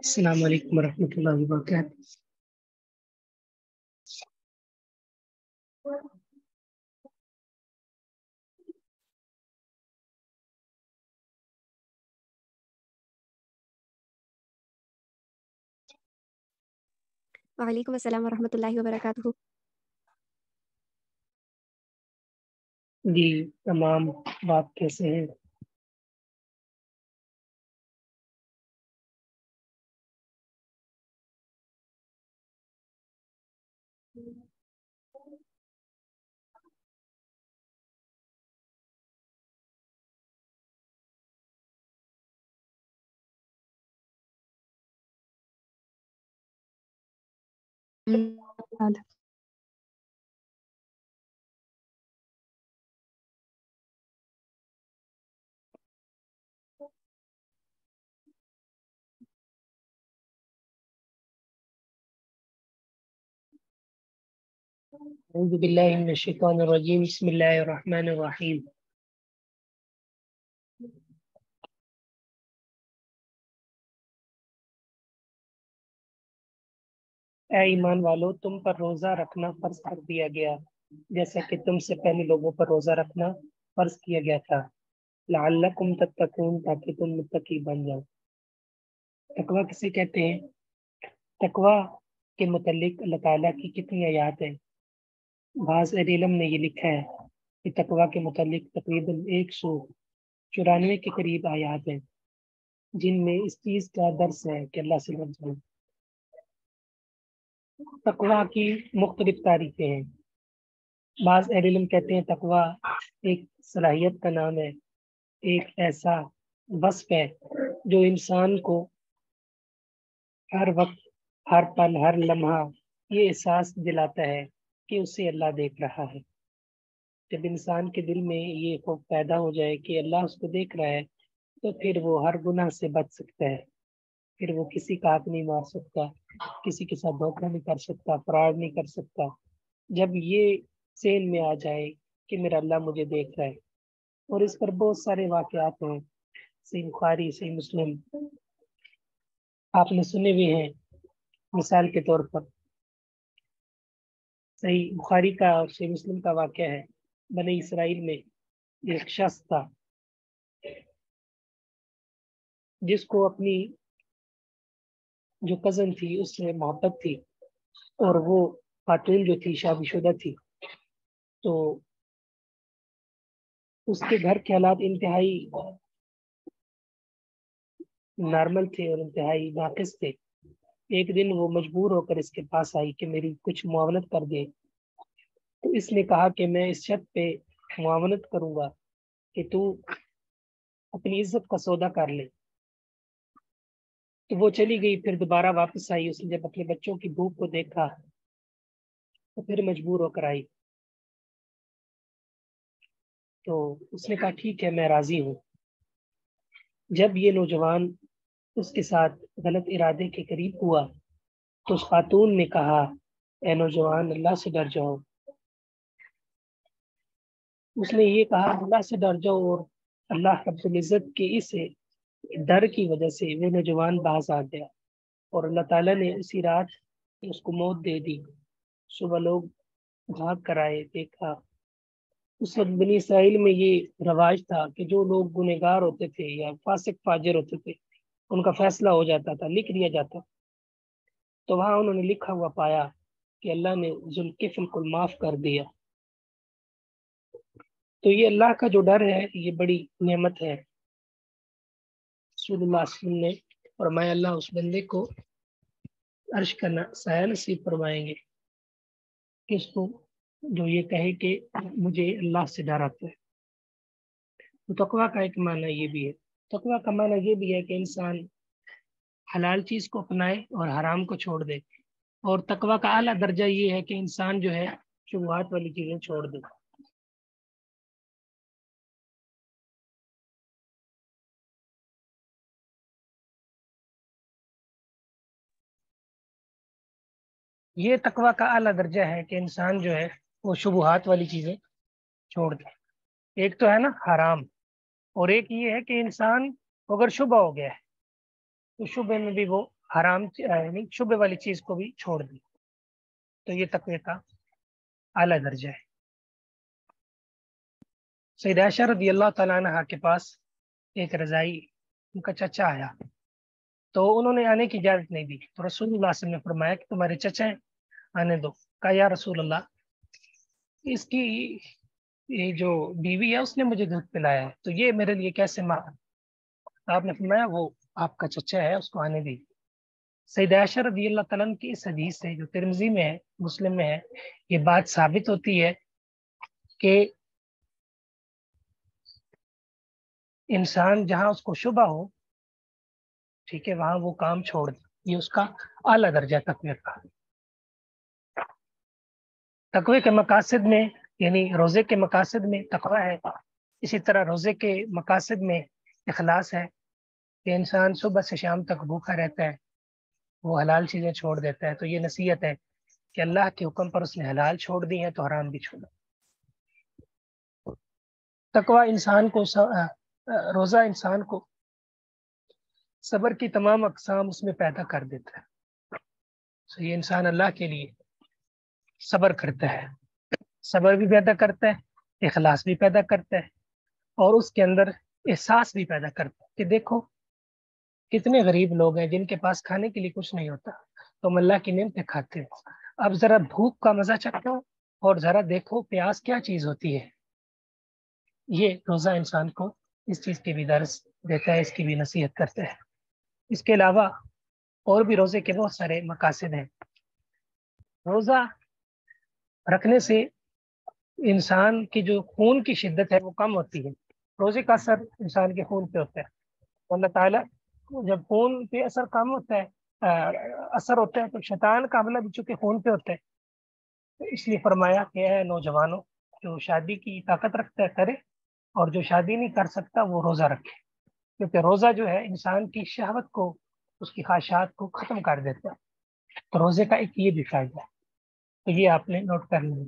السلام علیکم ورحمۃ اللہ وبرکاتہ۔ وعلیکم السلام ورحمۃ اللہ وبرکاتہ۔ جی تمام بات کیسے ہیں؟ اعوذ باللہ من الشیطان الرجیم، بسم اللہ الرحمن الرحیم۔ اے ایمان والو، تم پر روزہ رکھنا فرض کر دیا گیا جیسا کہ تم سے پہلے لوگوں پر روزہ رکھنا فرض کیا گیا تھا، لعلکم تتقون، تاکہ تم متقی بن جاؤ۔ تقویٰ کسے کہتے ہیں؟ تقویٰ کے متعلق اللہ تعالیٰ کی کتنی آیات ہیں؟ بعض اہل علم نے یہ لکھا ہے کہ تقویٰ کے متعلق تقریباً 194 کے قریب آیات ہیں، جن میں اس چیز کا درس ہے کہ اللہ سے ڈر جائیں۔ تقویٰ کی مختلف تعریفیں ہیں۔ بعض اہل علم کہتے ہیں تقویٰ ایک صلاحیت کا نام ہے، ایک ایسا وصف ہے جو انسان کو ہر وقت، ہر پل، ہر لمحہ یہ احساس دلاتا ہے کہ اسے اللہ دیکھ رہا ہے۔ جب انسان کے دل میں یہ خوف پیدا ہو جائے کہ اللہ اس کو دیکھ رہا ہے، تو پھر وہ ہر گناہ سے بچ سکتا ہے، پھر وہ کسی کا حق نہیں مار سکتا، کسی کے ساتھ دھوکہ نہیں کر سکتا، فراڈ نہیں کر سکتا۔ جب یہ ذہن میں آ جائے کہ میرا اللہ مجھے دیکھ رہا ہے، اور اس پر بہت سارے واقعات ہیں، صحیح بخاری، صحیح مسلم آپ نے سنے بھی ہیں۔ مثال کے طور پر صحیح بخاری کا اور صحیح مسلم کا واقعہ ہے، بنی اسرائیل میں ایک شخص تھا جس کو اپنی جو کزن تھی اس سے محبت تھی، اور وہ خاتون جو تھی شادی شدہ تھی، تو اس کے گھر کے حالات انتہائی نارمل تھے اور انتہائی ناقص تھے۔ ایک دن وہ مجبور ہو کر اس کے پاس آئی کہ میری کچھ معاونت کر دے، تو اس نے کہا کہ میں اس شرط پہ معاونت کروں گا کہ تو اپنی عزت کا سودا کر لے۔ تو وہ چلی گئی، پھر دوبارہ واپس آئی۔ اس نے جب اپنے بچوں کی بھوک کو دیکھا تو پھر مجبور ہو کر آئی، تو اس نے کہا ٹھیک ہے میں راضی ہوں۔ جب یہ نوجوان اس کے ساتھ غلط ارادے کے قریب ہوا تو اس خاتون نے کہا اے نوجوان، اللہ سے ڈر جاؤ۔ اس نے یہ کہا اللہ سے ڈر جاؤ، اور اللہ رب العزت کے اس ڈر کی وجہ سے وہ نوجوان باز آ گیا، اور اللہ تعالیٰ نے اسی رات اس کو موت دے دی۔ صبح لوگ بھاگ کر آئے، دیکھا اس وقت بنی اسرائیل میں یہ رواج تھا کہ جو لوگ گنہگار ہوتے تھے یا فاسق فاجر ہوتے تھے ان کا فیصلہ ہو جاتا تھا، لکھ دیا جاتا۔ تو وہاں انہوں نے لکھا ہوا پایا کہ اللہ نے ذوالکفل کو معاف کر دیا۔ تو یہ اللہ کا جو ڈر ہے یہ بڑی نعمت ہے۔ رسول اللہ صلی اللہ علیہ وسلم نے فرمایا اللہ اس بندے کو عرش کا سایہ نصیب فرمائیں گے کس کو؟ جو یہ کہے کہ مجھے اللہ سے ڈر آتا ہے۔ تو تقویٰ کا ایک معنی یہ بھی ہے، تقویٰ کا معنی یہ بھی ہے کہ انسان حلال چیز کو اپنائے اور حرام کو چھوڑ دے، اور تقویٰ کا اعلیٰ درجہ یہ ہے کہ انسان جو ہے شبہات والی چیزیں چھوڑ دے۔ یہ تقویٰ کا اعلیٰ درجہ ہے کہ انسان جو ہے وہ شبہات والی چیزیں چھوڑ دے۔ ایک تو ہے نا حرام، اور ایک یہ ہے کہ انسان اگر شبہ ہو گیا ہے تو شبہ میں بھی وہ حرام یعنی شبہ والی چیز کو بھی چھوڑ دی، تو یہ تقوی کا اعلیٰ درجہ ہے۔ سیدہ عائشہ رضی اللہ تعالیٰ عنہ کے پاس ایک رضائی ان کا چچا آیا، تو انہوں نے آنے کی اجازت نہیں دی، تو رسول اللہ صلی اللہ علیہ وسلم نے فرمایا کہ تمہارے چچا ہیں، آنے دو۔ کہا یا رسول اللہ، اس کی یہ جو بیوی ہے اس نے مجھے دودھ پلایا ہے، تو یہ میرے لیے کیسے ماں؟ آپ نے فرمایا وہ آپ کا چچا ہے، اس کو آنے دی۔ سیدہ عائشہ رضی اللہ تعالیٰ عنہ کی اس حدیث سے، جو ترمذی میں ہے، مسلم میں ہے، یہ بات ثابت ہوتی ہے کہ انسان جہاں اس کو شبہ ہو، ٹھیک ہے، وہاں وہ کام چھوڑ دے، یہ اس کا اعلیٰ درجہ تقوی کا۔ تقوی کے مقاصد میں، یعنی روزے کے مقاصد میں تقوی ہے، اسی طرح روزے کے مقاصد میں اخلاص ہے کہ انسان صبح سے شام تک بھوکا رہتا ہے، وہ حلال چیزیں چھوڑ دیتا ہے، تو یہ نصیحت ہے کہ اللہ کے حکم پر اس نے حلال چھوڑ دی ہیں تو حرام بھی چھوڑا۔ تقوی انسان کو روزہ انسان کو صبر کی تمام اقسام اس میں پیدا کر دیتا ہے، تو یہ انسان اللہ کے لیے صبر کرتا ہے، صبر بھی پیدا کرتا ہے، اخلاص بھی پیدا کرتا ہے، اور اس کے اندر احساس بھی پیدا کرتا ہے کہ دیکھو کتنے غریب لوگ ہیں جن کے پاس کھانے کے لیے کچھ نہیں ہوتا، تو ہم اللہ کی نعمتیں کھاتے ہیں۔ اب ذرا بھوک کا مزہ چکھو اور ذرا دیکھو پیاس کیا چیز ہوتی ہے۔ یہ روزہ انسان کو اس چیز کی بھی درس دیتا ہے، اس کی بھی نصیحت کرتا ہے۔ اس کے علاوہ اور بھی روزے کے بہت سارے مقاصد ہیں۔ روزہ رکھنے سے انسان کی جو خون کی شدت ہے وہ کم ہوتی ہے۔ روزے کا اثر انسان کے خون پہ ہوتا ہے، اللہ تعالیٰ جب خون پہ اثر کم ہوتا ہے، اثر ہوتا ہے، تو شیطان کا حملہ بھی چونکہ خون پہ ہوتا ہے، تو اس لیے فرمایا کہ اے نوجوانوں، جو شادی کی طاقت رکھتا ہے کرے، اور جو شادی نہیں کر سکتا وہ روزہ رکھے، کیونکہ روزہ جو ہے انسان کی شہوت کو، اس کی خواہشات کو ختم کر دیتا ہے، تو روزے کا ایک یہ بھی فائدہ ہے، تو یہ آپ نے نوٹ کر لیا۔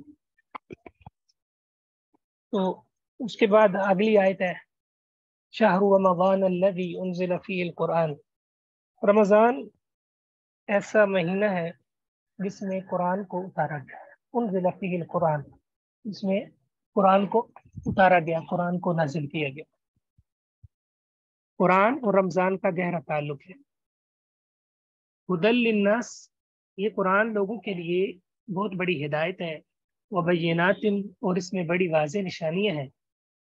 تو اس کے بعد اگلی آیت ہے شہر رمضان الذی انزل فیہ القرآن۔ رمضان ایسا مہینہ ہے جس میں قرآن کو اتارا گیا، انزل فیہ القرآن، جس میں قرآن کو اتارا گیا، قرآن کو نازل کیا گیا۔ قرآن اور رمضان کا گہرا تعلق ہے۔ ہدی للناس، یہ قرآن لوگوں کے لیے بہت بڑی ہدایت ہے، وبینات، اور اس میں بڑی واضح نشانیاں ہیں،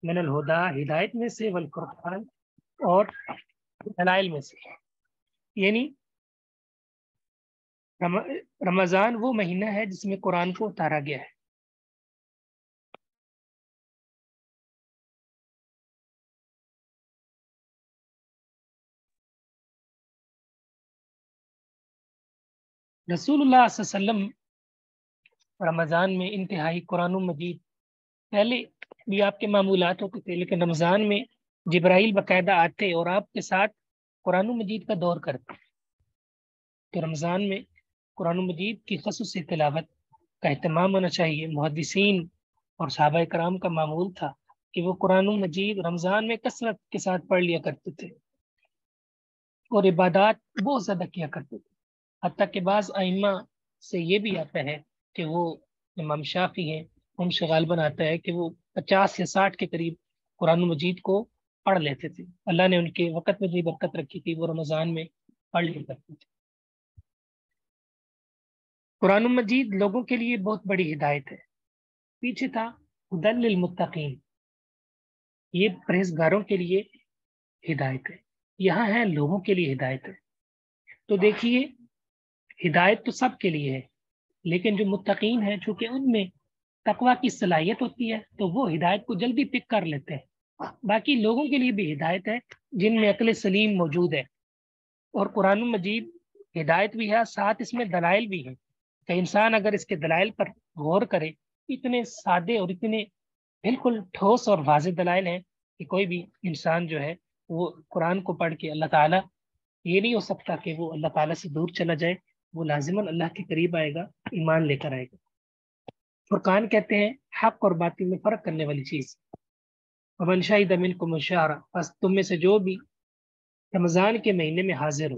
من الہدی، ہدایت میں سے، والفرقان، اور دلائل میں سے۔ یعنی رمضان وہ مہینہ ہے جس میں قرآن کو اتارا گیا ہے۔ رسول اللہ صلی اللہ علیہ وسلم رمضان میں انتہائی قرآن مجید، پہلے بھی آپ کے معمولات ہوتے تھے، لیکن رمضان میں جبرائیل باقاعدہ آتے اور آپ کے ساتھ قرآن مجید کا دور کرتے، تو رمضان میں قرآن مجید کی خصوصی تلاوت کا اہتمام ہونا چاہیے۔ محدثین اور صحابہ کرام کا معمول تھا کہ وہ قرآن مجید رمضان میں کثرت کے ساتھ پڑھ لیا کرتے تھے، اور عبادات بہت زیادہ کیا کرتے تھے، حتیٰ کہ بعض ائمہ سے یہ بھی آتا ہے کہ وہ امام شافعی ہیں، ان سے غالباً آتا ہے کہ وہ 50 یا 60 کے قریب قرآن مجید کو پڑھ لیتے تھے۔ اللہ نے ان کے وقت میں جو برکت رکھی تھی وہ رمضان میں پڑھ لیا کرتے تھے۔ قرآن مجید لوگوں کے لیے بہت بڑی ہدایت ہے۔ پیچھے تھا ہدی للمتقین، یہ پرہیزگاروں کے لیے ہدایت ہے، یہاں ہے لوگوں کے لیے ہدایت ہے۔ تو دیکھیے ہدایت تو سب کے لیے ہے، لیکن جو متقین ہیں چونکہ ان میں تقوی کی صلاحیت ہوتی ہے تو وہ ہدایت کو جلدی پک کر لیتے ہیں۔ باقی لوگوں کے لیے بھی ہدایت ہے جن میں عقل سلیم موجود ہے، اور قرآن مجید ہدایت بھی ہے، ساتھ اس میں دلائل بھی ہیں کہ انسان اگر اس کے دلائل پر غور کرے، اتنے سادے اور اتنے بالکل ٹھوس اور واضح دلائل ہیں کہ کوئی بھی انسان جو ہے وہ قرآن کو پڑھ کے اللہ تعالیٰ، یہ نہیں ہو سکتا کہ وہ اللہ تعالیٰ سے دور چلا جائے، وہ لازماً اللہ کے قریب آئے گا، ایمان لے کر آئے گا۔ فرقان کہتے ہیں حق اور باطل میں فرق کرنے والی چیز۔ ومن شہد منکم الشہر، پس تم میں سے جو بھی رمضان کے مہینے میں حاضر ہو،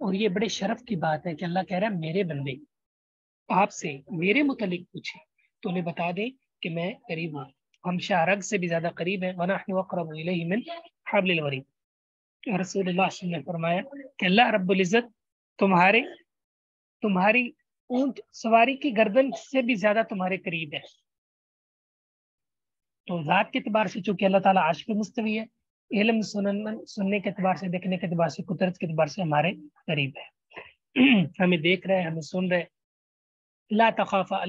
اور یہ بڑے شرف کی بات ہے کہ اللہ کہہ رہا ہے میرے بندے آپ سے میرے متعلق پوچھیں تو انہیں بتا دیں کہ میں قریب ہوں، ہم شارگ سے بھی زیادہ قریب ہیں، وَنَحْنُ أَقْرَبُ إِلَيْهِ مِنْ حَبْلِ الْوَرِيدِ۔ رسول اللہ صلی اللہ علیہ وسلم نے فرمایا کہ اللہ رب العزت تمہاری اونٹ سواری کی گردن سے بھی زیادہ تمہارے قریب ہے۔ تو ذات کے اعتبار سے چونکہ اللہ تعالیٰ عرش پہ مستوی ہے، علم سننے کے اعتبار سے، دیکھنے کے اعتبار سے، قدرت کے اعتبار سے ہمارے قریب ہے، ہمیں دیکھ رہے ہیں، ہمیں سن رہے۔ لا تخافا،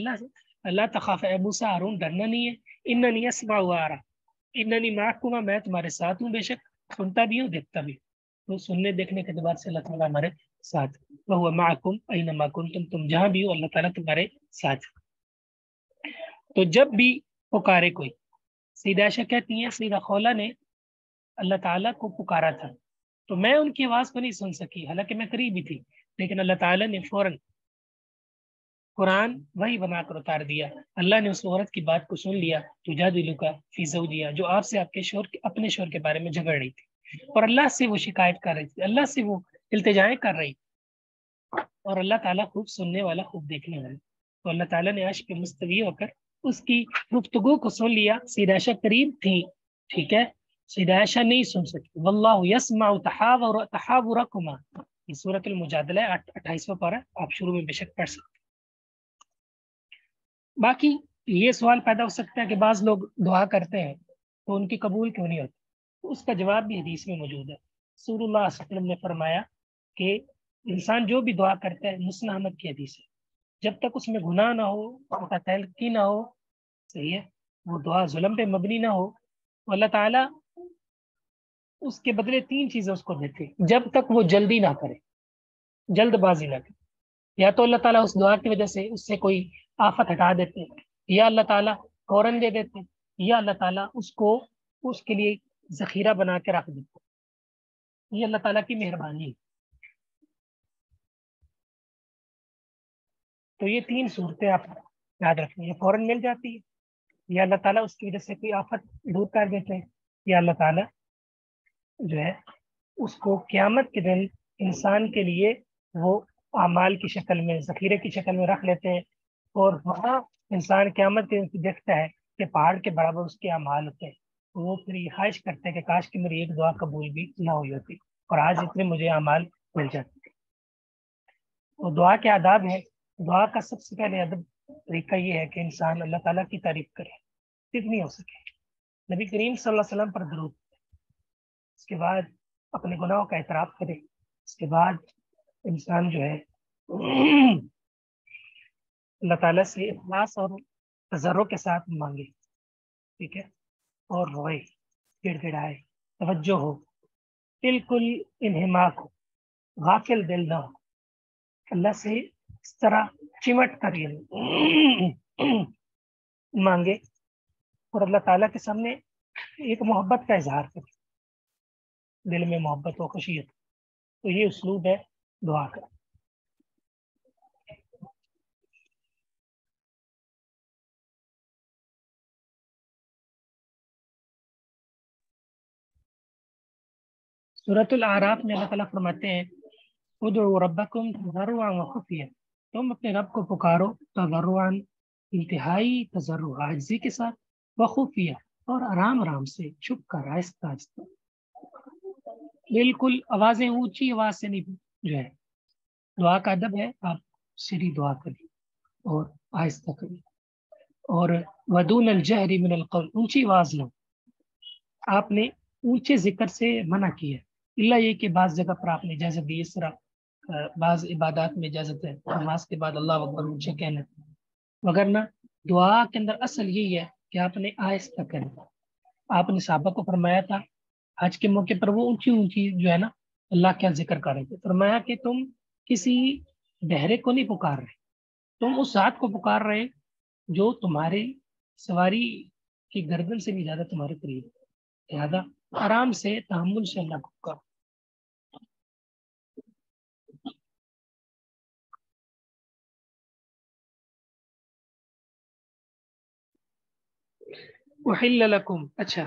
اللہ تخافا اے موسیٰ ہارون ڈرنا نہیں ہے، اننی اسمع و ارى، اننی معکما، میں تمہارے ساتھ ہوں، بے شک سنتا بھی ہوں دیکھتا بھی ہوں۔ تو سننے دیکھنے کے اعتبار سے اللہ تعالیٰ ہمارے ساتھ، وہو معکم اینما کنتم، تم جہاں بھی ہو اللہ تعالیٰ تمہارے ساتھ۔ تو جب بھی پکارے کوئی، سیدہ عائشہ کہتی ہیں سیدہ خولہ نے اللہ تعالیٰ کو پکارا تھا تو میں ان کی آواز کو نہیں سن سکی، حالانکہ میں قریب ہی تھی، لیکن اللہ تعالیٰ نے فوراً قرآن وہی بنا کر اتار دیا۔ اللہ نے اس عورت کی بات کو سن لیا، تجادلک فی زوجہا، جو آپ سے آپ کے اپنے شوہر کے بارے میں جھگڑ رہی تھی، اور اللہ سے وہ شکایت کر رہی تھی، اللہ سے وہ التجائیں کر رہی تھی، اور اللہ تعالیٰ خوب سننے والا، خوب دیکھنے والا۔ تو اللہ تعالیٰ نے عرش پہ مستوی ہو کر اس کی گفتگو کو سن لیا۔ سیدہ عائشہ قریب تھی، ٹھیک ہے، سیدہ عائشہ نہیں سن سکتی۔ واللہ یسمع تحاورکما، یہ سورۃ المجادلہ 28واں پارہ، آپ شروع میں بے شک پڑھ سکتے۔ باقی یہ سوال پیدا ہو سکتا ہے کہ بعض لوگ دعا کرتے ہیں تو ان کی قبول کیوں نہیں ہوتی، تو اس کا جواب بھی حدیث میں موجود ہے۔ رسول اللہ صلی اللہ علیہ وسلم نے فرمایا کہ انسان جو بھی دعا کرتا ہے، مسلم احمد کی حدیث ہے، جب تک اس میں گناہ نہ ہو، تلقی نہ ہو، صحیح ہے، وہ دعا ظلم پہ مبنی نہ ہو، تو اللہ تعالیٰ اس کے بدلے 3 چیزیں اس کو دیتے، جب تک وہ جلدی نہ کرے، جلد بازی نہ کرے۔ یا تو اللہ تعالیٰ اس دعا کی وجہ سے اس سے کوئی آفت ہٹا دیتے، یا اللہ تعالیٰ فوراً دے دیتے، یا اللہ تعالیٰ اس کے لیے ذخیرہ بنا کے رکھ دیتے۔ یہ اللہ تعالیٰ کی مہربانی ہے۔ تو یہ 3 صورتیں آپ یاد رکھیں، یہ فوراً مل جاتی ہے، یا اللہ تعالیٰ اس کی وجہ سے کوئی آفت دور کر دیتے ہیں، یا اللہ تعالیٰ جو ہے اس کو قیامت کے دن انسان کے لیے وہ اعمال کی شکل میں، ذخیرے کی شکل میں رکھ لیتے ہیں، اور وہاں انسان قیامت کے دن دیکھتا ہے کہ پہاڑ کے برابر اس کے اعمال ہوتے ہیں، تو وہ پھر یہ خواہش کرتے ہیں کہ کاش کہ میری ایک دعا قبول بھی نہ ہوئی ہوتی، اور آج اتنے مجھے اعمال مل جاتے۔ تو دعا کے آداب ہے، دعا کا سب سے پہلے ادب طریقہ یہ ہے کہ انسان اللہ تعالیٰ کی تعریف کرے جتنی ہو سکے، نبی کریم صلی اللہ علیہ وسلم پر درود، اس کے بعد اپنے گناہوں کا اعتراف کرے، اس کے بعد انسان جو ہے اللہ تعالیٰ سے اخلاص اور تضرع کے ساتھ مانگے، ٹھیک ہے، اور روئے، گڑ گڑائے، توجہ ہو، بالکل انہماک ہو، غافل دل نہ ہو، اللہ سے اس طرح چمٹ کر مانگے، اور اللہ تعالیٰ کے سامنے ایک محبت کا اظہار کرے، دل میں محبت و خوشیت۔ تو یہ اسلوب ہے دعا کا۔ سورۃ الاعراف میں اللہ تعالیٰ فرماتے ہیں ادعوا ربکم تضرعا وخفیا، تم اپنے رب کو پکارو تضرعا، انتہائی تضرع عاجزی کے ساتھ، وخفیا، اور آرام آرام سے، چھپ کر، آہستہ آہستہ، بالکل آوازیں اونچی آواز سے نہیں، جو ہے دعا کا ادب ہے آپ سری دعا کریں اور آہستہ کریں، اور ودون الجہر من القول، اونچی آواز نہ، آپ نے اونچے ذکر سے منع کیا ہے، اللہ یہ کہ بعض جگہ پر آپ نے اجازت دی، اس طرح بعض عبادات میں اجازت ہے نماز کے بعد اللہ اکبر اونچے کہنا، وگرنہ دعا کے اندر اصل یہی ہے کہ آپ نے آہستہ کرنا۔ آپ نے صحابہ کو فرمایا تھا حج کے موقع پر وہ اونچی اونچی جو ہے نا اللہ کا ذکر کر رہے تھے، فرمایا کہ تم کسی بہرے کو نہیں پکار رہے، تم اس ذات کو پکار رہے جو تمہاری سواری کی گردن سے بھی زیادہ تمہارے قریب ہے، لہٰذا آرام سے، تحمل سے اللہ کو پکارو۔ احل لکم، اچھا،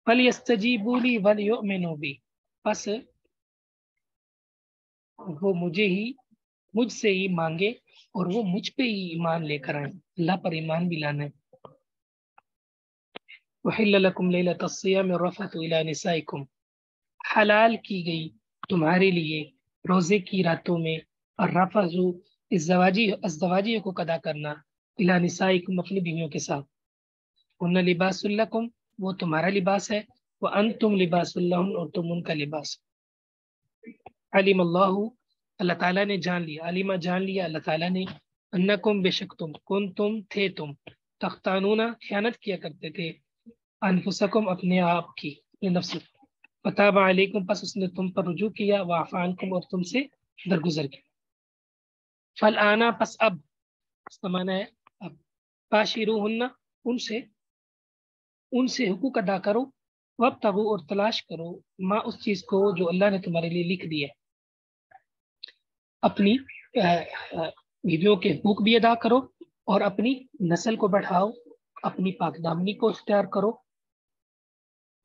فلیستجیبوا لی ولیؤمنوا بی، پس وہ مجھ سے ہی مانگے اور وہ مجھ پہ ہی ایمان لے کر آئیں، اللہ پر ایمان بھی لانا ہے۔ وحل لکم لیلۃ الصیام الرفث الی نسائکم، حلال کی گئی تمہارے لیے روزے کی راتوں میں الرفث ازدواجی حقوق ادا کرنا، الی نسائکم اپنی بیویوں کے ساتھ، ان لباس لکم وہ تمہارا لباس ہے، وانتم لباس لہن اور تم ان کا لباس۔ علم اللہ تعالیٰ نے جان لیا، علمہ جان لیا اللہ تعالیٰ نے، انکم بے شک تم تھے تختانون خیانت کیا کرتے تھے، انفسکم اپنے آپ کی، اپنے نفس، فتاب علیکم پس اس نے تم پر رجوع کیا، وعفا عنکم اور تم سے درگزر کیا۔ فالآنا پس اب، اس کا معنی ہے اب، باشروہن ان سے حقوق ادا کرو، وابتغوا اور تلاش کرو، ما اس چیز کو جو اللہ نے تمہارے لیے لکھ دی ہے، اپنی بیویوں کے حقوق بھی ادا کرو اور اپنی نسل کو بڑھاؤ، اپنی پاک دامنی کو اختیار کرو،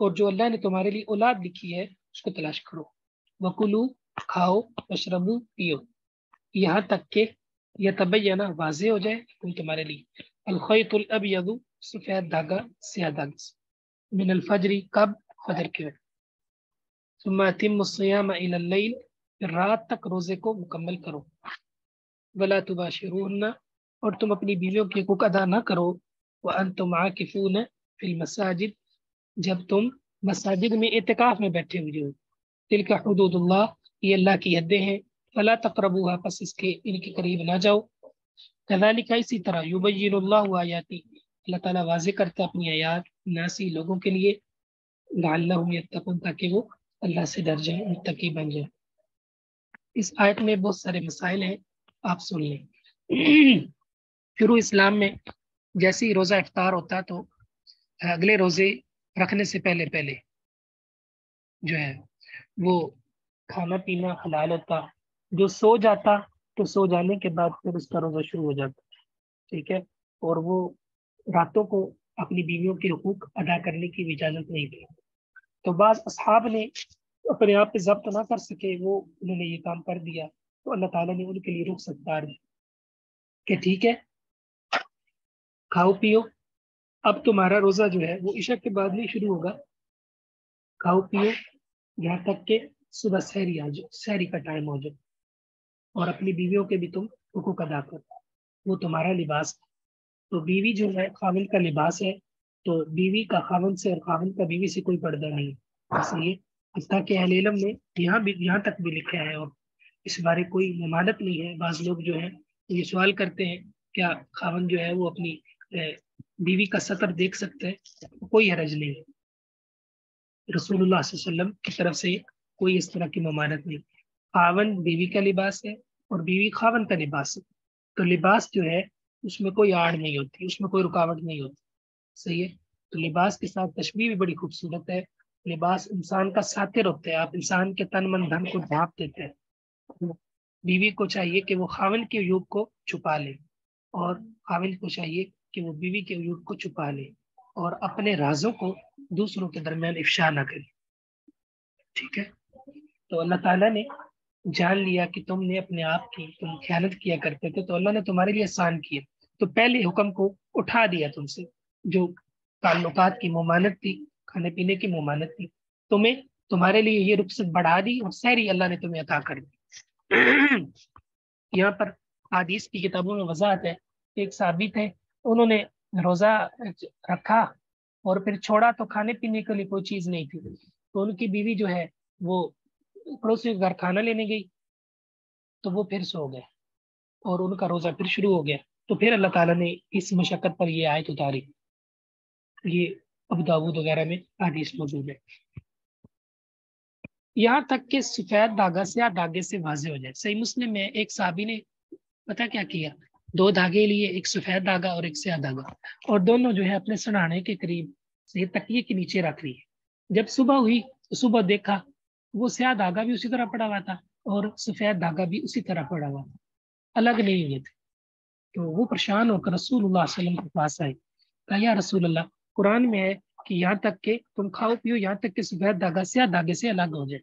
اور جو اللہ نے تمہارے لیے اولاد لکھی ہے اس کو تلاش کرو۔ وکلو کھاؤ، واشربو پیو، یہاں تک کہ یتبین واضح ہو جائے تمہارے لیے الخیط الابیض سفید دھاگا سیاہ دھاگا سے، من الفجر کب فجر کے وقت، ثم اتم الصیام الی اللیل پھر رات تک روزے کو مکمل کرو، ولا تباشرون اور تم اپنی بیویوں کے حقوق ادا نہ کرو، وانتم عاکفون فی المساجد جب تم مساجد میں اعتکاف میں بیٹھے ہوئے ہو، تلک حدود اللہ یہ اللہ کی حدیں ہیں، فلا تقربوها پس اس کے ان کے قریب نہ جاؤ، کذالک اسی طرح یبین اللہ آیاتی اللہ تعالیٰ واضح کرتا اپنی آیات ناسی لوگوں کے لیے، لعلہم یتقون تاکہ وہ اللہ سے ڈر جائیں، متقی بن جائیں۔ اس آیت میں بہت سارے مسائل ہیں، آپ سن لیں۔ شروع اسلام میں جیسے ہی روزہ افطار ہوتا تو اگلے روزے رکھنے سے پہلے جو ہے وہ کھانا پینا حلال ہوتا، جو سو جاتا تو سو جانے کے بعد پھر اس کا روزہ شروع ہو جاتا، ٹھیک ہے، اور وہ راتوں کو اپنی بیویوں کے حقوق ادا کرنے کی اجازت نہیں تھی، تو بعض اصحاب نے اپنے آپ پہ ضبط نہ کر سکے، وہ انہوں نے یہ کام کر دیا، تو اللہ تعالیٰ نے ان کے لیے رخصت کر دی کہ ٹھیک ہے کھاؤ پیو، اب تمہارا روزہ جو ہے وہ عشاء کے بعد نہیں شروع ہوگا، کھاؤ پیو یہاں تک کہ صبح سحری آ جائے، سحری کا ٹائم ہو جائے، اور اپنی بیویوں کے بھی تم حقوق ادا کرو، وہ تمہارا لباس ہے۔ تو بیوی جو ہے خاوند کا لباس ہے، تو بیوی کا خاوند سے اور خاوند کا بیوی سے کوئی پردہ نہیں ہے، اس لیے حتیٰ کہ اہل علم نے یہاں تک بھی لکھا ہے، اور اس بارے کوئی ممانت نہیں ہے، بعض لوگ جو ہیں یہ سوال کرتے ہیں کیا خاوند جو ہے وہ اپنی بیوی کا سطر دیکھ سکتا ہے، کوئی حرج نہیں ہے، رسول اللہ صلی اللہ علیہ وسلم کی طرف سے کوئی اس طرح کی ممانت نہیں، خاوند بیوی کا لباس ہے اور بیوی خاوند کا لباس ہے، تو لباس جو ہے اس میں کوئی آڑ نہیں ہوتی، اس میں کوئی رکاوٹ نہیں ہوتی، صحیح ہے، تو لباس کے ساتھ تشبیہ بھی بڑی خوبصورت ہے، لباس انسان کا ساتر ہوتا ہے، آپ انسان کے تن من دھن کو ڈھانپ دیتے ہیں، بیوی کو چاہیے کہ وہ خاوند کے عیوب کو چھپا لے، اور خاوند کو چاہیے کہ وہ بیوی کے عیوب کو چھپا لے، اور اپنے رازوں کو دوسروں کے درمیان افشا نہ کرے، ٹھیک ہے، تو اللہ تعالیٰ نے جان لیا کہ تم نے اپنے آپ کی تم خیانت کیا کرتے تھے، تو اللہ نے تمہارے لیے آسان کیا، تو پہلے حکم کو اٹھا دیا تم سے، جو تعلقات کی ممانت تھی، کھانے پینے کی ممانت تھی، تمہارے لیے یہ رخصت بڑھا دی، اور سحری اللہ نے تمہیں عطا کر دی۔ یہاں پر حدیث کی کتابوں میں وضاحت ہے، ایک صحابی تھے، انہوں نے روزہ رکھا اور پھر چھوڑا تو کھانے پینے کے لیے کوئی چیز نہیں تھی، تو ان کی بیوی جو ہے وہ پڑوسی کے گھر کھانا لینے گئی، تو وہ پھر سو گئے اور ان کا روزہ پھر شروع ہو گیا، تو پھر اللہ تعالیٰ نے اس مشقت پر یہ آیت اتاری، یہ ابو داؤد وغیرہ میں حدیث موجود ہے، یہاں تک کہ سفید دھاگا سیاہ دھاگے سے واضح ہو جائے۔ صحیح مسلم میں ایک صحابی نے پتہ کیا کیا، 2 دھاگے لیے، ایک سفید دھاگا اور ایک سیاہ دھاگا، اور دونوں جو ہے اپنے سرہانے کے قریب سے تکیے کے نیچے رکھ لی، جب صبح ہوئی تو صبح دیکھا وہ سیاہ دھاگا بھی اسی طرح پڑا ہوا تھا اور سفید دھاگا بھی اسی طرح پڑا ہوا تھا، الگ نہیں ہوئے تھے، تو وہ پریشان ہو کر رسول اللہ صلی اللہ علیہ وسلم کے پاس آئے، کہا یا رسول اللہ قرآن میں ہے کہ یہاں تک کہ تم کھاؤ پیو یہاں تک کہ سفید دھاگا سیاہ دھاگے سے الگ ہو جائے،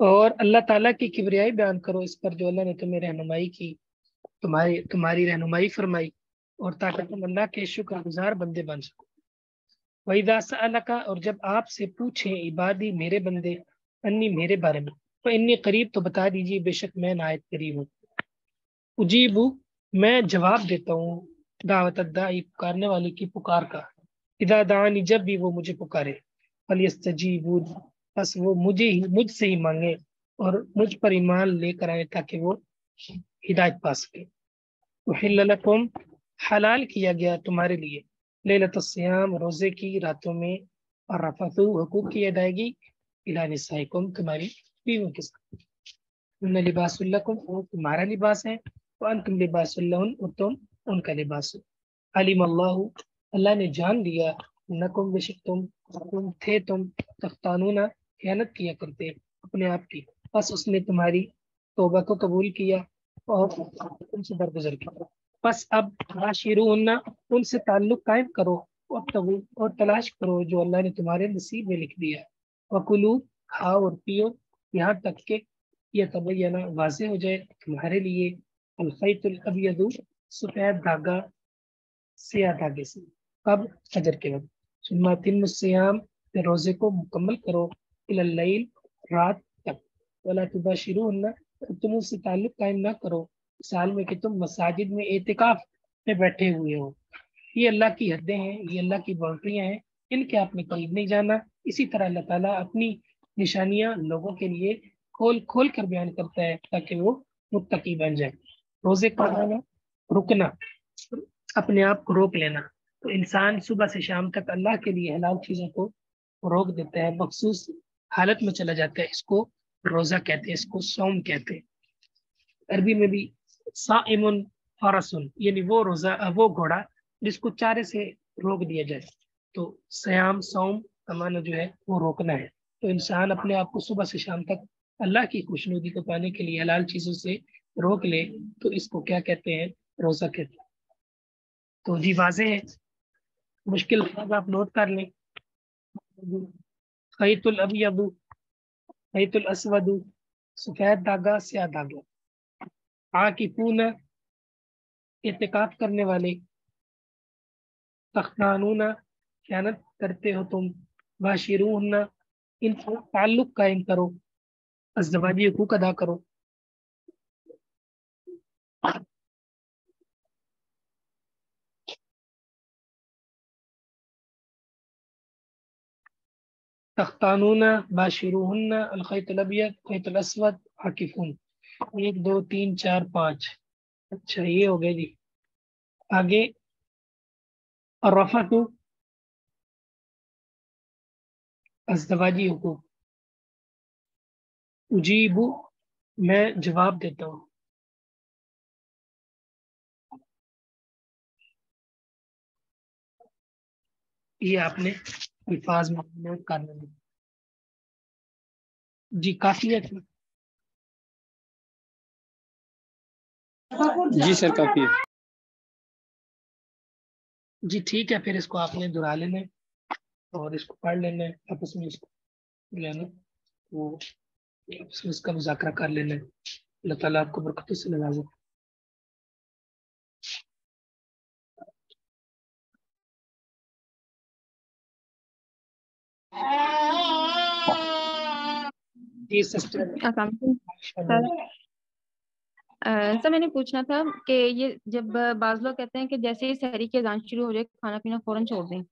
اور اللہ تعالیٰ کی کبریائی بیان کرو اس پر جو اللہ نے تمہیں رہنمائی کی، تمہاری رہنمائی فرمائی، اور تاکہ تم اللہ کے شکر گزار بندے بن سکو۔ وَإِذَا سَأَلَكَ، اور جب آپ سے پوچھیں عبادی میرے بندے، انی میرے بارے میں، تو انی قریب، تو بتا دیجیے بے شک میں نہایت قریب ہوں۔ اجیبو، میں جواب دیتا ہوں، دعوت الداعی، پکارنے والے کی پکار کا، اذا دعانی، جب بھی وہ مجھے پکارے، فلیستجیبوا، بس وہ مجھ سے ہی مانگے اور مجھ پر ایمان لے کر آئے تاکہ وہ ہدایت پا سکے۔ احل لکم، حلال کیا گیا تمہارے لیے، لیلۃ الصیام، روزے کی راتوں میں، اور رفث، حقوق کی ادائیگی، الی نسائکم، تمہاری بیویوں کے ساتھ، ان لباس لکم، وہ تمہارا لباس ہے، وانتم لباس لہن، اور تم ان کا لباس ہو۔ علیم اللہ، اللہ نے جان لیا، انکم، بے شک تم تختانون، خیانت کیا کرتے اپنے آپ کی، بس اس نے تمہاری توبہ کو قبول کیا اور تم سے درگزر کیا۔ بس اب عاشرون، ان سے تعلق قائم کرو، اور تلاش کرو جو اللہ نے تمہارے نصیب میں لکھ دیا۔ وکلو، کھاؤ اور پیو، یہاں تک کہ یہ تبینہ، واضح ہو جائے تمہارے لیے، الخیط الابیض، سفید دھاگا سیاہ دھاگے سے، کب؟ فجر کے وقت۔ ثم اتموا الصیام، پھر روزے کو مکمل کرو، الی اللیل، رات تک، ولا تباشرون، تم اس سے تعلق قائم نہ کرو اس حال میں کہ تم مساجد میں اعتکاف میں بیٹھے ہوئے ہو۔ یہ اللہ کی حدیں ہیں، یہ اللہ کی باؤنڈریاں ہیں، ان کے آپ نے قریب نہیں جانا۔ اسی طرح اللہ تعالیٰ اپنی نشانیاں لوگوں کے لیے کھول کھول کر بیان کرتا ہے تاکہ وہ متقی بن جائے۔ روزے کا رکنا، اپنے آپ کو روک لینا، تو انسان صبح سے شام تک اللہ کے لیے حلال چیزوں کو روک دیتا ہے، مخصوص حالت میں چلا جاتا ہے، اس کو روزہ کہتے ہیں، اس کو صوم کہتے ہیں۔ عربی میں بھی صائم فرسن، یعنی وہ روزہ، وہ گھوڑا جس کو چارے سے روک دیا جائے، تو سیام، صوم کا معنی جو ہے وہ روکنا ہے۔ تو انسان اپنے آپ کو صبح سے شام تک اللہ کی خوشنودی کو پانے کے لیے حلال چیزوں سے روک لے، تو اس کو کیا کہتے ہیں؟ روزہ کہتے ہیں۔ تو جی واضح ہے، مشکل آپ نوٹ کر لیں۔ خیط الابیض، خیط الاسود، سفید دھاگا سیاہ دھاگا، عاکفون، اعتکاف کرنے والے، تختانون، خیانت کرتے ہو تم، باشرون، ان سے تعلق قائم کرو، ازدواجی حقوق ادا کرو۔ تختانون، باشروہن، الخیط الابیض، خیط الاسود، عاکفون، 1 2 3 4 5، اچھا یہ ہو گئے جی۔ آگے الرفث، ازدواجی حقوق، اجیب، میں جواب دیتا ہوں، یہ آپ نے الفاظ میں نوٹ کرنا ہے جی۔ کافی ہے جی سر کافی ہے۔ جی ٹھیک ہے، پھر اس کو آپ نے دہرا لینا ہے اور اس کو پڑھ لینا ہے، آپس میں اس کو لینا وہ آپس میں اس کا مذاکرہ کر لینا ہے۔ اللہ تعالیٰ آپ کو برکتوں سے نوازے۔ جی سسٹر، السلام علیکم سر۔ سر میں نے پوچھنا تھا کہ یہ جب بعض لوگ کہتے ہیں کہ جیسے ہی سحری کی اذان شروع ہو جائے کھانا پینا فوراً چھوڑ دیں،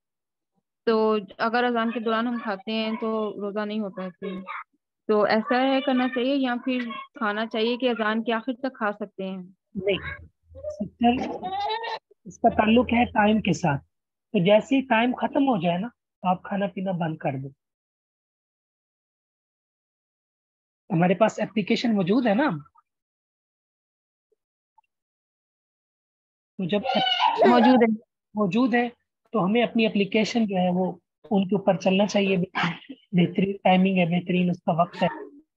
تو اگر اذان کے دوران ہم کھاتے ہیں تو روزہ نہیں ہوتا ہے، تو ایسا ہے کرنا چاہیے یا پھر کھانا چاہیے کہ اذان کے آخر تک کھا سکتے ہیں؟ نہیں سسٹر، اس کا تعلق ہے ٹائم کے ساتھ، تو جیسے ہی ٹائم ختم ہو جائے نا تو آپ کھانا پینا بند کر دیں۔ ہمارے پاس اپلیکیشن موجود ہے نا، تو جب موجود ہے۔ موجود ہے تو ہمیں اپنی اپلیکیشن جو ہے وہ ان کے اوپر چلنا چاہیے، بہترین ٹائمنگ ہے، بہترین اس کا وقت ہے،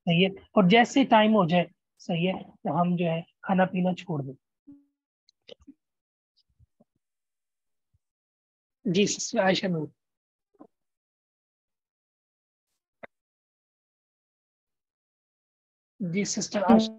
صحیح ہے، اور جیسے ٹائم ہو جائے صحیح ہے تو ہم جو ہے کھانا پینا چھوڑ دیں۔ جی سسٹر عائشہ نور۔ جی سسٹر آج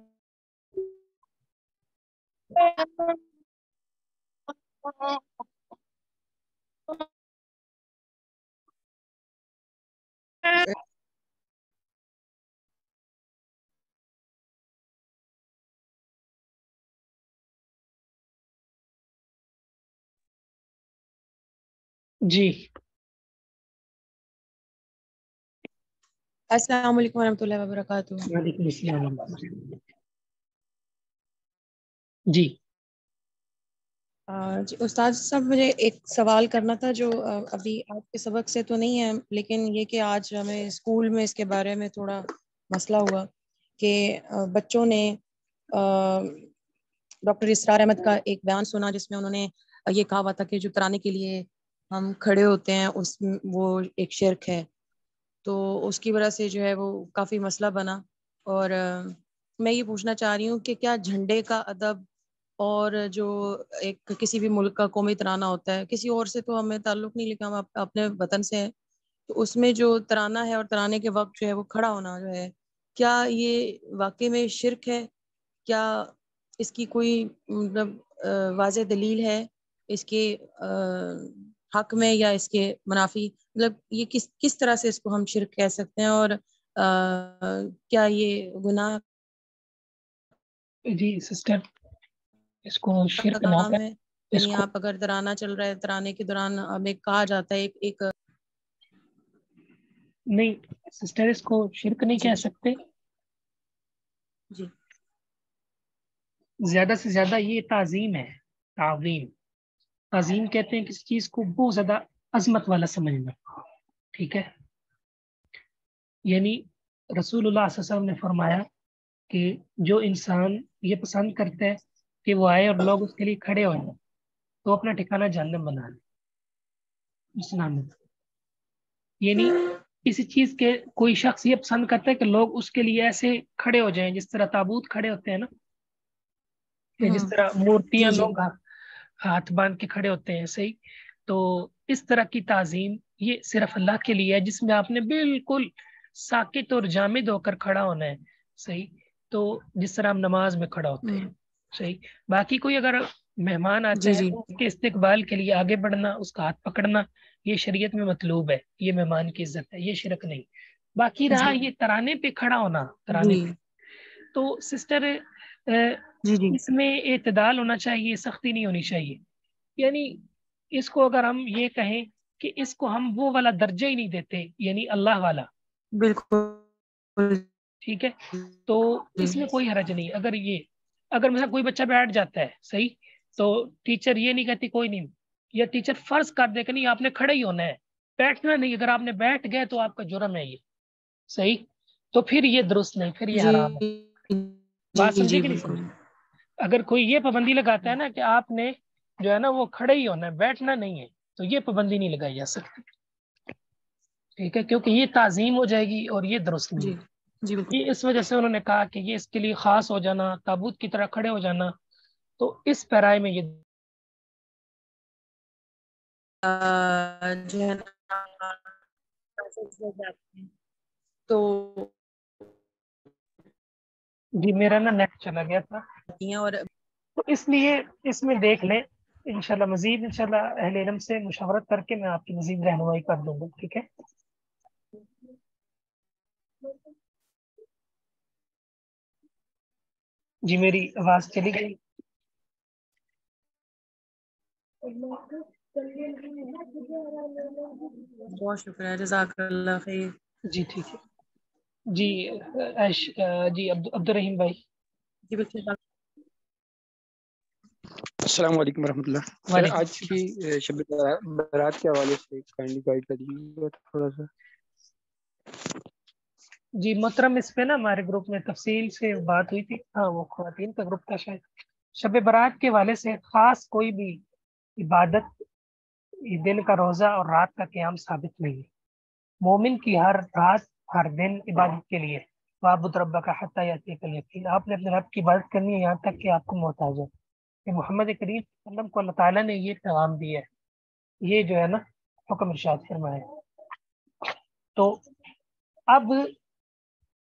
جی السلام علیکم ورحمۃ اللہ وبرکاتہ. وعلیکم السلام. جی جی استاد صاحب مجھے ایک سوال کرنا تھا جو ابھی آپ کے سبق سے تو نہیں ہے، لیکن یہ کہ آج ہمیں اسکول میں اس کے بارے میں تھوڑا مسئلہ ہوا کہ بچوں نے ڈاکٹر اسرار احمد کا ایک بیان سنا جس میں انہوں نے یہ کہا ہوا تھا کہ جو ترانے کے لیے ہم کھڑے ہوتے ہیں اس وہ ایک شرک ہے. تو اس کی وجہ سے جو ہے وہ کافی مسئلہ بنا، اور میں یہ پوچھنا چاہ رہی ہوں کہ کیا جھنڈے کا ادب اور جو ایک کسی بھی ملک کا قومی ترانہ ہوتا ہے، کسی اور سے تو ہمیں تعلق نہیں لیکن ہم اپنے وطن سے ہیں، تو اس میں جو ترانہ ہے اور ترانے کے وقت جو ہے وہ کھڑا ہونا جو ہے، کیا یہ واقعی میں شرک ہے؟ کیا اس کی کوئی مطلب واضح دلیل ہے اس کے حق میں یا اس کے منافی؟ مطلب یہ کس طرح سے اس کو ہم شرک کہہ سکتے ہیں، اور کیا یہ گناہ جی سسٹر اس کو کا شرک نہ کام کر. ہے؟ اس یعنی کو آپ اگر ترانہ چل رہا ہے، ترانے کے دوران ہمیں کہا جاتا ہے ایک نہیں سسٹر اس کو شرک نہیں جی کہہ سکتے. جی زیادہ سے زیادہ یہ تعظیم ہے. تعظیم کہتے ہیں کسی چیز کو بہت زیادہ عظمت والا سمجھنا. ٹھیک ہے، یعنی رسول اللہ صلی اللہ علیہ وسلم نے فرمایا کہ جو انسان یہ پسند کرتا ہے کہ وہ آئے اور لوگ اس کے لیے کھڑے ہو جائیں تو اپنا ٹھکانہ جہنم بنا لے. اسلام میں یعنی کسی چیز کے کوئی شخص یہ پسند کرتا ہے کہ لوگ اس کے لیے ایسے کھڑے ہو جائیں جس طرح تابوت کھڑے ہوتے ہیں نا، کہ جس طرح مورتیاں جی جی لوگ ہاتھ باندھ کے کھڑے ہوتے ہیں. صحیح. تو اس طرح کی تعظیم یہ صرف اللہ کے لیے ہے، جس میں آپ نے بالکل ساکت اور جامد ہو کر کھڑا ہونا ہے. صحیح. تو جس طرح ہم نماز میں کھڑا ہوتے ہیں. صحیح. باقی کوئی اگر مہمان آتا جی ہے جی تو اس کے استقبال کے لیے آگے بڑھنا، اس کا ہاتھ پکڑنا، یہ شریعت میں مطلوب ہے. یہ مہمان کی عزت ہے، یہ شرک نہیں. باقی رہا یہ ترانے پہ کھڑا ہونا، ترانے جی پہ تو سسٹر جی جی اس میں اعتدال ہونا چاہیے، سختی نہیں ہونی چاہیے. یعنی اس کو اگر ہم یہ کہیں کہ اس کو ہم وہ والا درجہ ہی نہیں دیتے، یعنی اللہ والا. بالکل. ٹھیک ہے، تو اس میں کوئی حرج نہیں. اگر مثلا کوئی بچہ بیٹھ جاتا ہے، صحیح، تو ٹیچر یہ نہیں کہتی کوئی نہیں، یا ٹیچر فرض کر دے کہ نہیں آپ نے کھڑے ہی ہونا ہے، بیٹھنا نہیں. اگر آپ نے بیٹھ گئے تو آپ کا جرم ہے یہ. صحیح. تو پھر یہ درست نہیں، پھر یہ جی حرام ہے. بات جی سمجھے جی کہ نہیں بالکل. سمجھے؟ اگر کوئی یہ پابندی لگاتا ہے نا کہ آپ نے جو ہے نا وہ کھڑے ہی ہونا ہے، بیٹھنا نہیں ہے، تو یہ پابندی نہیں لگائی جا سکتی. ٹھیک ہے، کیونکہ یہ تعظیم ہو جائے گی اور یہ درست نہیں. جی جی بالکل. یہ اس وجہ سے انہوں نے کہا کہ یہ اس کے لیے خاص ہو جانا، تابوت کی طرح کھڑے ہو جانا، تو اس پیرائے میں یہ جو ہے تو جی میرا نا نیٹ چلا گیا تھا، اور تو اس لیے اس میں دیکھ لیں. انشاءاللہ مزید انشاءاللہ اہل علم سے مشاورت کر کے میں آپ کی مزید رہنمائی کر دوں گا. ٹھیک ہے. جی میری آواز چلی گئی؟ بہت شکریہ، جزاک اللہ خیر. جی ٹھیک ہے. جی جی عبد الرحیم بھائی. جی بالکل. السلام علیکم ورحمۃ اللہ. سر وعلیکم آج کی شب برات کے حوالے سے کائنڈلی گائیڈ کر دیجیے تھوڑا سا. جی محترم، اس پہ نا ہمارے گروپ میں تفصیل سے بات ہوئی تھی. ہاں وہ خواتین کا گروپ تھا شاید. شب برات کے حوالے سے خاص کوئی بھی عبادت، دن کا روزہ اور رات کا قیام ثابت نہیں ہے. مومن کی ہر رات ہر دن عبادت کے لیے وعبد ربک حتی یاتیک الیقین، آپ نے اپنے رب کی عبادت کرنی ہے یہاں تک کہ آپ کو موت آ جائے. کہ محمد کریم صلی اللہ علیہ وسلم کو اللہ تعالیٰ نے یہ پیغام دیا ہے، یہ جو ہے نا حکم ارشاد فرمایا. تو اب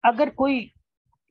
اگر کوئی